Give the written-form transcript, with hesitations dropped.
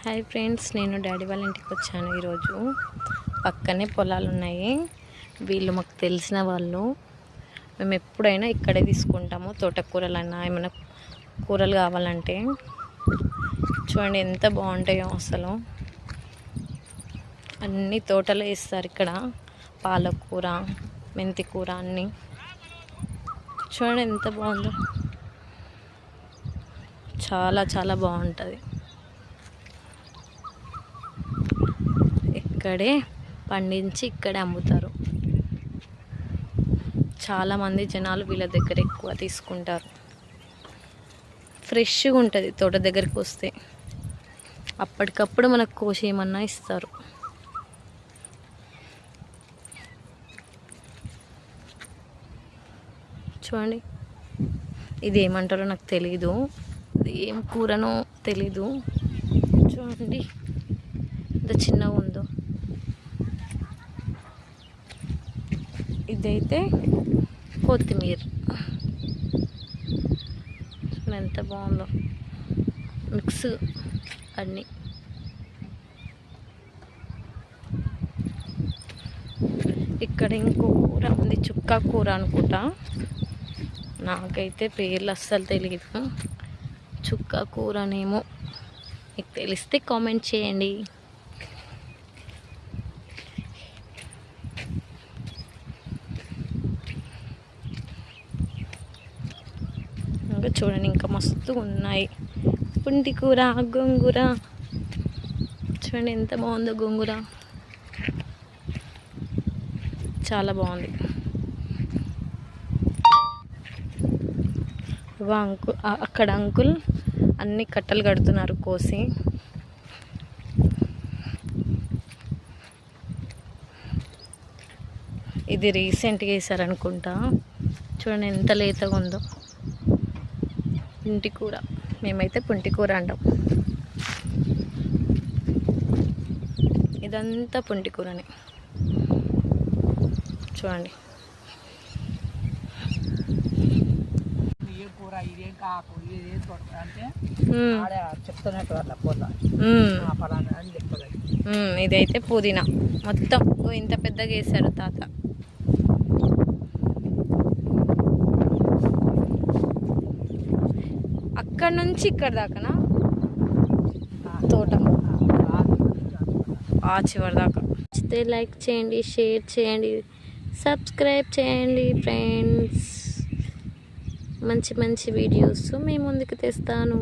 Hi friends, నేను daddy వాళ్ళ ఇంటికి వచ్చాను. ఈరోజు పక్కనే పొలాలు ఉన్నాయి. వీళ్ళు మాకు తెలిసిన వాళ్ళు. మేము ఎప్పుడైనా ఇక్కడే తీసుకుంటాము. తోటకూరలైనా ఏమైనా కూరలు కావాలంటే. చూడండి ఎంత బాగుంటాయో అసలు. అన్ని తోటలో వేస్తారు ఇక్కడ. పాలకూర, మెంతి కూర అన్నీ. చూడండి ఎంత బాగుందో. చాలా చాలా బాగుంటుంది. ఇక్కడే పండించి ఇక్కడే అమ్ముతారు. చాలామంది జనాలు వీళ్ళ దగ్గర ఎక్కువ తీసుకుంటారు. ఫ్రెష్గా ఉంటుంది తోట దగ్గరికి వస్తే. అప్పటికప్పుడు మనకు కోసి ఏమన్నా ఇస్తారు. చూడండి, ఇది ఏమంటారో నాకు తెలీదు. ఇది ఏం కూరనో తెలీదు. చూడండి ఎంత చిన్నగా ఉందో. ఇదైతే కొత్తిమీర. ఎంత బాగుందో, మిక్స్ అన్నీ. ఇక్కడ ఇంకో కూర ఉంది, చుక్క కూర అనుకుంటా. నాకైతే పేర్లు అస్సలు తెలియదు. చుక్క కూరనేమో. మీకు తెలిస్తే కామెంట్ చేయండి. చూడండి ఇంకా మస్తు ఉన్నాయి. పుంటి కూర, గోంగూర. చూడండి ఎంత బాగుందో గోంగూర. చాలా బాగుంది. అక్కడ అంకుల్ అన్ని కట్టలు కడుతున్నారు కోసి. ఇది రీసెంట్గా వేసారనుకుంటా. చూడండి ఎంత లేతగా ఉందో. పుంటి కూర, మేమైతే పుంటి కూర అంటాం. ఇదంతా పుంటి కూరని. చూడండి ఇదైతే పుదీనా. మొత్తం ఇంత పెద్దగా వేసారు తాత. అక్కడ నుంచి ఇక్కడ దాకానా తోట? ఆ చివరి దాకా. నచ్చితే లైక్ చేయండి, షేర్ చేయండి, సబ్స్క్రైబ్ చేయండి ఫ్రెండ్స్. మంచి మంచి వీడియోస్ మీ ముందుకు తెస్తాను.